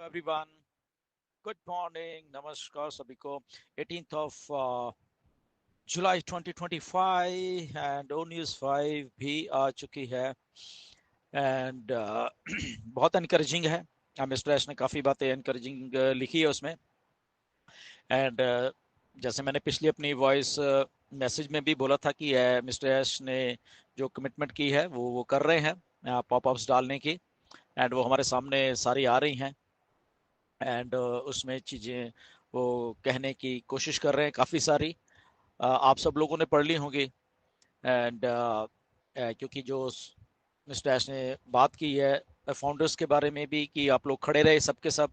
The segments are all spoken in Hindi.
एवरीवन, गुड मॉर्निंग, नमस्कार सभी को। 18th of July 2025 and O news 5 भी आ चुकी है एंड बहुत एनकरेजिंग है। मिस्टर एश ने काफ़ी बातें एनकरेजिंग लिखी है उसमें एंड जैसे मैंने पिछली अपनी वॉइस मैसेज में भी बोला था कि मिस्टर एश ने जो कमिटमेंट की है वो कर रहे हैं पॉपअप्स डालने की एंड वो हमारे सामने सारी आ रही हैं एंड उसमें चीज़ें वो कहने की कोशिश कर रहे हैं काफ़ी सारी। आप सब लोगों ने पढ़ ली होंगी एंड क्योंकि जो मिस्टर ऐश ने बात की है फाउंडर्स के बारे में भी कि आप लोग खड़े रहे सबके सब,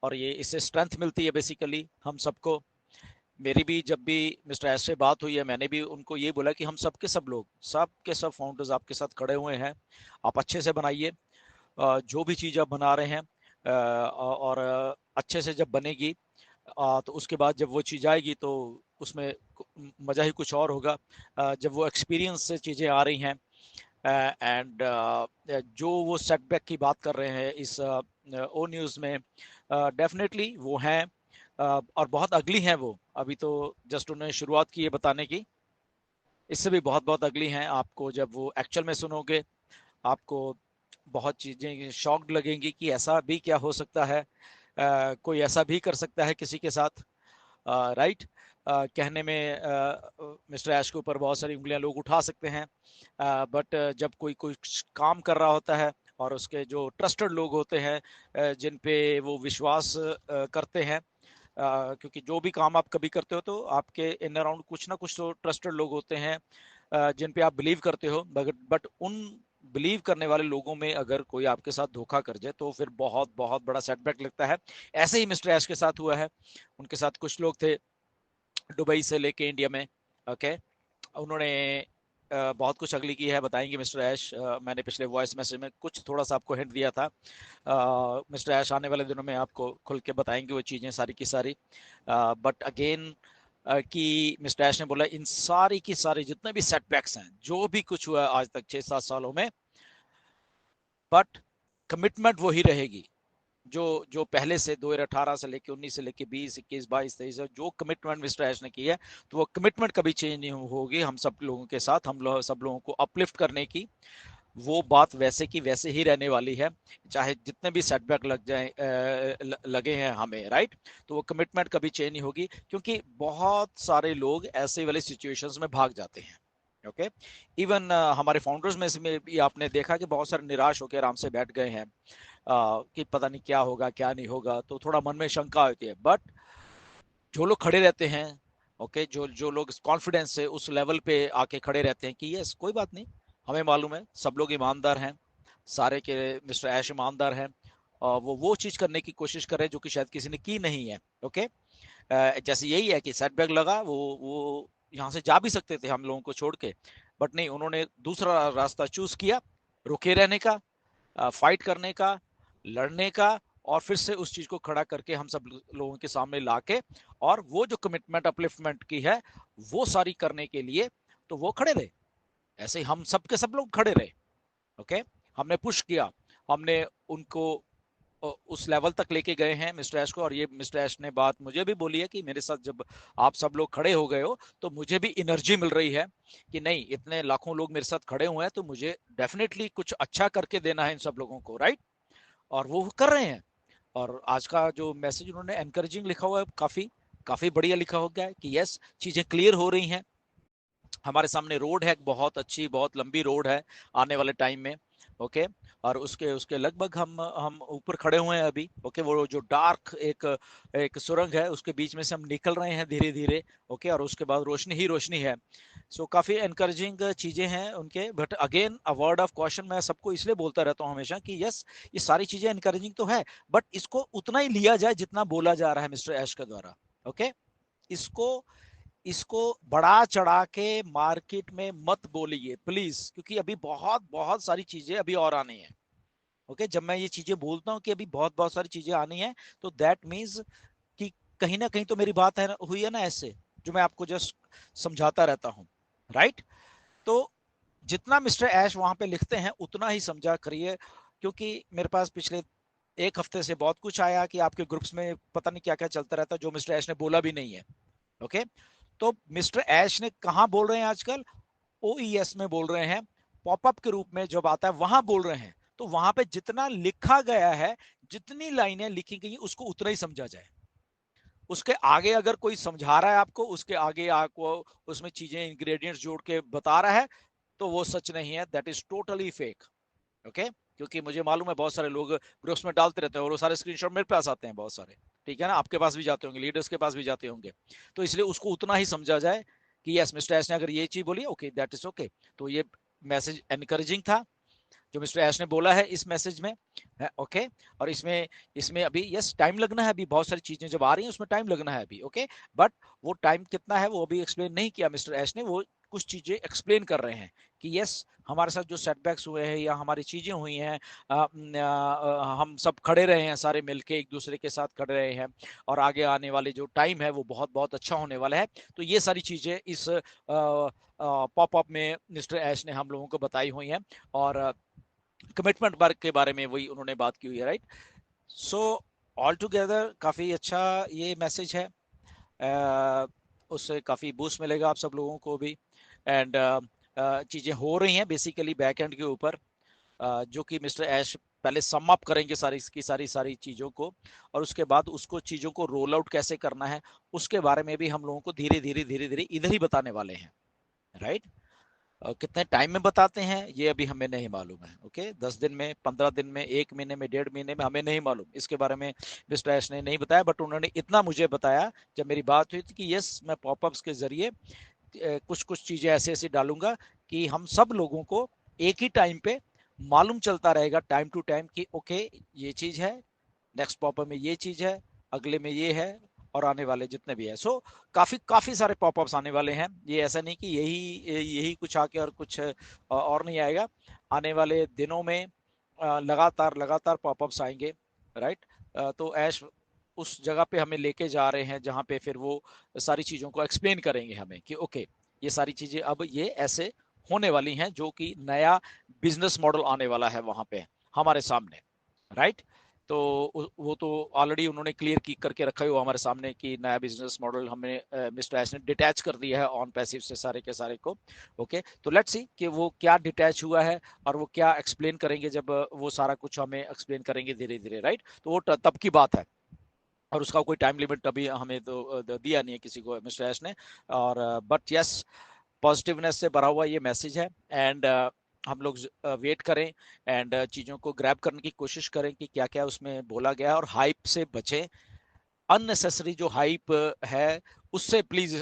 और ये इससे स्ट्रेंथ मिलती है बेसिकली हम सबको। मेरी भी जब भी मिस्टर ऐश से बात हुई है मैंने भी उनको ये बोला कि हम सबके सब लोग सबके सब फाउंडर्स आपके साथ खड़े हुए हैं। आप अच्छे से बनाइए जो भी चीज़ आप बना रहे हैं और अच्छे से जब बनेगी तो उसके बाद जब वो चीज़ आएगी तो उसमें मज़ा ही कुछ और होगा। जब वो एक्सपीरियंस से चीज़ें आ रही हैं एंड जो वो सेटबैक की बात कर रहे हैं इस ओ न्यूज़ में डेफिनेटली वो हैं और बहुत अगली हैं वो। अभी तो जस्ट उन्होंने शुरुआत की है बताने की, इससे भी बहुत बहुत अगली हैं। आपको जब वो एक्चुअल में सुनोगे आपको बहुत चीज़ें शॉक्ड लगेंगी कि ऐसा भी क्या हो सकता है, कोई ऐसा भी कर सकता है किसी के साथ, राइट। कहने में मिस्टर ऐश के ऊपर बहुत सारी उंगलियां लोग उठा सकते हैं बट जब कोई कोई काम कर रहा होता है और उसके जो ट्रस्टेड लोग होते हैं जिन पे वो विश्वास करते हैं, क्योंकि जो भी काम आप कभी करते हो तो आपके इन अराउंड कुछ ना कुछ तो ट्रस्टेड लोग होते हैं जिन पे आप बिलीव करते हो, बट उन बिलीव करने वाले लोगों में अगर कोई आपके साथ धोखा कर जाए तो फिर बहुत बहुत बड़ा सेटबैक लगता है। ऐसे ही मिस्टर ऐश के साथ हुआ है। उनके साथ कुछ लोग थे दुबई से लेके इंडिया में, ओके। उन्होंने बहुत कुछ अगली की है, बताएंगे मिस्टर ऐश। मैंने पिछले वॉइस मैसेज में कुछ थोड़ा सा आपको हिंट दिया था। मिस्टर ऐश आने वाले दिनों में आपको खुल के बताएंगे वो चीज़ें सारी की सारी। बट अगेन कि मिस्टर ऐश ने बोला इन सारी की सारी जितने भी सेटबैक्स हैं जो भी कुछ हुआ आज तक 6-7 सालों में, बट कमिटमेंट वही रहेगी जो जो पहले से 2018 से लेके 19 से लेके 20 21 22 23 जो कमिटमेंट मिस्टर ऐश ने की है तो वो कमिटमेंट कभी चेंज नहीं होगी हम सब लोगों के साथ। हम लोग सब लोगों को अपलिफ्ट करने की वो बात वैसे की वैसे ही रहने वाली है, चाहे जितने भी सेटबैक लग जाए लगे हैं हमें, राइट। तो वो कमिटमेंट कभी चेंज नहीं होगी क्योंकि बहुत सारे लोग ऐसे वाले सिचुएशंस में भाग जाते हैं, ओके। इवन हमारे फाउंडर्स में भी आपने देखा कि बहुत सारे निराश होकर आराम से बैठ गए हैं कि पता नहीं क्या होगा क्या नहीं होगा, तो थोड़ा मन में शंका होती है। बट जो लोग खड़े रहते हैं, ओके, जो जो लोग कॉन्फिडेंस से उस लेवल पे आके खड़े रहते हैं कि यस कोई बात नहीं, हमें मालूम है सब लोग ईमानदार हैं, सारे के मिस्टर ऐश ईमानदार हैं और वो चीज करने की कोशिश कर रहे हैं जो कि शायद किसी ने की नहीं है, ओके। जैसे यही है कि सेटबैक लगा, वो यहाँ से जा भी सकते थे हम लोगों को छोड़ के, बट नहीं, उन्होंने दूसरा रास्ता चूज किया, रुके रहने का, फाइट करने का, लड़ने का, और फिर से उस चीज को खड़ा करके हम सब लोगों के सामने लाके और वो जो कमिटमेंट अपलिफ्टमेंट की है वो सारी करने के लिए तो वो खड़े रहे। ऐसे ही हम सब के सब लोग खड़े रहे, ओके। हमने पुश किया, हमने उनको उस लेवल तक लेके गए हैं मिस्टर ऐश को। और ये मिस्टर ऐश ने बात मुझे भी बोली है कि मेरे साथ जब आप सब लोग खड़े हो गए हो तो मुझे भी एनर्जी मिल रही है कि नहीं, इतने लाखों लोग मेरे साथ खड़े हुए हैं तो मुझे डेफिनेटली कुछ अच्छा करके देना है इन सब लोगों को, राइट। और वो कर रहे हैं। और आज का जो मैसेज उन्होंने एनकरेजिंग लिखा हुआ है, काफी काफी बढ़िया लिखा हो गया है कि यस चीजें क्लियर हो रही हैं, हमारे सामने रोड है, बहुत अच्छी बहुत लंबी रोड है आने वाले टाइम में, ओके। और उसके उसके लगभग हम ऊपर खड़े हुए हैं अभी, ओके। वो जो डार्क एक एक सुरंग है उसके बीच में से हम निकल रहे हैं धीरे धीरे, ओके। और उसके बाद रोशनी ही रोशनी है। सो काफी एनकरेजिंग चीजें हैं उनके। But again a word of question मैं सबको इसलिए बोलता रहता हूँ हमेशा कि यस ये सारी चीजें एनकरेजिंग तो है, बट इसको उतना ही लिया जाए जितना बोला जा रहा है मिस्टर ऐश के द्वारा, ओके। इसको इसको बढ़ा चढ़ा के मार्केट में मत बोलिए प्लीज, क्योंकि अभी बहुत बहुत सारी चीजें अभी और आनी है, ओके। जब मैं ये चीजें बोलता हूँ कि अभी बहुत बहुत सारी चीजें आनी है तो दैट मीन्स कि कहीं ना कहीं तो मेरी बात है हुई है ना ऐसे, जो मैं आपको जस्ट समझाता रहता हूँ, राइट। तो जितना मिस्टर ऐश वहां पे लिखते हैं उतना ही समझा करिए, क्योंकि मेरे पास पिछले एक हफ्ते से बहुत कुछ आया कि आपके ग्रुप्स में पता नहीं क्या क्या चलता रहता है जो मिस्टर ऐश ने बोला भी नहीं है। ओके, तो मिस्टर ऐश ने कहां बोल रहे हैं आजकल? ओईएस में बोल रहे हैं, पॉपअप के रूप में जब आता है वहां बोल रहे हैं। तो वहां पे जितना लिखा गया है, जितनी लाइनें लिखी गई उसको उतना ही समझा जाए। उसके आगे अगर कोई समझा रहा है आपको, उसके आगे आपको उसमें चीजें इंग्रेडिएंट्स जोड़ के बता रहा है, तो वो सच नहीं है, that is totally fake. Okay, क्योंकि मुझे मालूम है बहुत सारे लोग ग्रुप्स में डालते रहते हैं और वो सारे स्क्रीनशॉट मेरे पास आते हैं बहुत सारे। ठीक है ना, आपके पास भी जाते होंगे, लीडर्स के पास भी जाते होंगे। तो इसलिए उसको उतना ही समझा जाए कि यस मिस्टर एस ने अगर ये चीज बोली, ओके दैट इज ओके। तो ये मैसेज एनकरेजिंग था जो मिस्टर एस ने बोला है इस मैसेज में है। ओके, और इसमें इसमें अभी यस टाइम लगना है, अभी बहुत सारी चीजें जब आ रही हैं उसमें टाइम लगना है अभी। ओके, बट वो टाइम कितना है वो अभी एक्सप्लेन नहीं किया मिस्टर एस ने, वो कुछ चीजें एक्सप्लेन कर रहे हैं कि यस हमारे साथ जो सेटबैक्स हुए हैं या हमारी चीजें हुई हैं, हम सब खड़े रहे हैं सारे मिलके एक दूसरे के साथ खड़े रहे हैं, और आगे आने वाले जो टाइम है वो बहुत बहुत अच्छा होने वाला है। तो ये सारी चीजें इस पॉपअप में मिस्टर ऐश ने हम लोगों को बताई हुई हैं, और कमिटमेंट वर्क के बारे में वही उन्होंने बात की हुई है, राइट। सो ऑल टुगेदर काफी अच्छा ये मैसेज है, उससे काफी बूस्ट मिलेगा आप सब लोगों को भी। एंड चीजें हो रही हैं बेसिकली बैक एंड के ऊपर, जो कि मिस्टर ऐश पहले सम अप करेंगे सारी की सारी सारी चीजों को, और उसके बाद उसको चीजों को रोल आउट कैसे करना है उसके बारे में भी हम लोगों को धीरे धीरे धीरे धीरे इधर ही बताने वाले हैं, राइट। कितने टाइम में बताते हैं ये अभी हमें नहीं मालूम है। ओके, 10 दिन में, 15 दिन में, 1 महीने में, 1.5 महीने में, हमें नहीं मालूम, इसके बारे में मिस्टर एस ने नहीं बताया। बट उन्होंने इतना मुझे बताया जब मेरी बात हुई थी कि यस मैं पॉपअप्स के जरिए कुछ कुछ चीजें ऐसे ऐसे डालूंगा कि हम सब लोगों को एक ही टाइम पे मालूम चलता रहेगा, टाइम टू टाइम, कि ओके ये चीज है, नेक्स्ट पॉपअप में ये चीज है, अगले में ये है, और आने वाले जितने भी है। सो काफी काफी सारे पॉपअप्स आने वाले हैं, ये ऐसा नहीं कि यही यही कुछ आके और कुछ और नहीं आएगा। आने वाले दिनों में लगातार लगातार पॉपअप्स आएंगे, राइट। तो ऐश उस जगह पे हमें लेके जा रहे हैं जहां पे फिर वो सारी चीजों को एक्सप्लेन करेंगे हमें कि ओके ये सारी चीजें अब ये ऐसे होने वाली हैं, जो कि नया बिजनेस मॉडल आने वाला है वहां पे हमारे सामने, राइट। तो वो तो ऑलरेडी उन्होंने क्लियर की करके रखा हुआ हमारे सामने कि नया बिजनेस मॉडल हमें मिस्टर एस ने डिटैच कर दिया है ऑन पैसिव से सारे के सारे को। ओके, तो लेट्स सी कि वो क्या डिटैच हुआ है और वो क्या एक्सप्लेन करेंगे जब वो सारा कुछ हमें एक्सप्लेन करेंगे धीरे धीरे, राइट। तो वो तब की बात है, और उसका कोई टाइम लिमिट अभी हमें तो दिया नहीं है किसी को मिस्टर एस ने। और बट यस पॉजिटिवनेस से भरा हुआ ये मैसेज है, एंड हम लोग वेट करें एंड चीज़ों को ग्रैब करने की कोशिश करें कि क्या क्या उसमें बोला गया है, और हाइप से बचें। अननेसेसरी जो हाइप है उससे प्लीज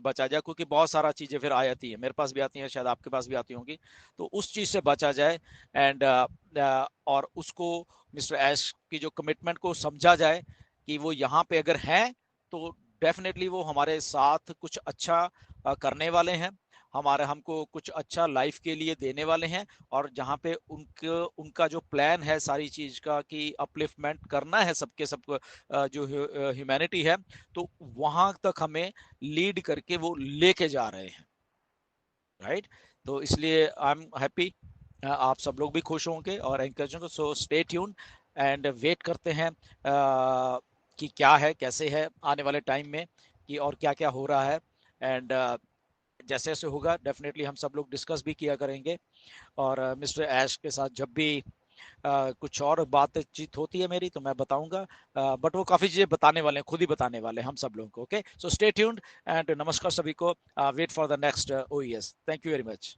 बचा जाए, क्योंकि बहुत सारा चीजें फिर आ जाती है, मेरे पास भी आती हैं, शायद आपके पास भी आती होंगी। तो उस चीज से बचा जाए, एंड और उसको मिस्टर ऐश की जो कमिटमेंट को समझा जाए कि वो यहाँ पे अगर हैं तो डेफिनेटली वो हमारे साथ कुछ अच्छा करने वाले हैं, हमारे हमको कुछ अच्छा लाइफ के लिए देने वाले हैं। और जहाँ पे उनका जो प्लान है सारी चीज का कि अपलिफ्टमेंट करना है सबके सबको, जो ह्यूमैनिटी है, तो वहां तक हमें लीड करके वो लेके जा रहे हैं, राइट। तो इसलिए आई एम हैप्पी, आप सब लोग भी खुश होंगे और एंकरेज होंगे। So stay tune and wait करते हैं कि क्या है कैसे है आने वाले टाइम में, कि और क्या क्या हो रहा है। एंड जैसे जैसे होगा डेफिनेटली हम सब लोग डिस्कस भी किया करेंगे। और मिस्टर ऐश के साथ जब भी कुछ और बातचीत होती है मेरी तो मैं बताऊंगा, बट वो काफी चीजें बताने वाले हैं, खुद ही बताने वाले हैं हम सब लोगों को। Okay, so stay tuned and नमस्कार सभी को। वेट फॉर द नेक्स्ट ओईएस। Thank you very much.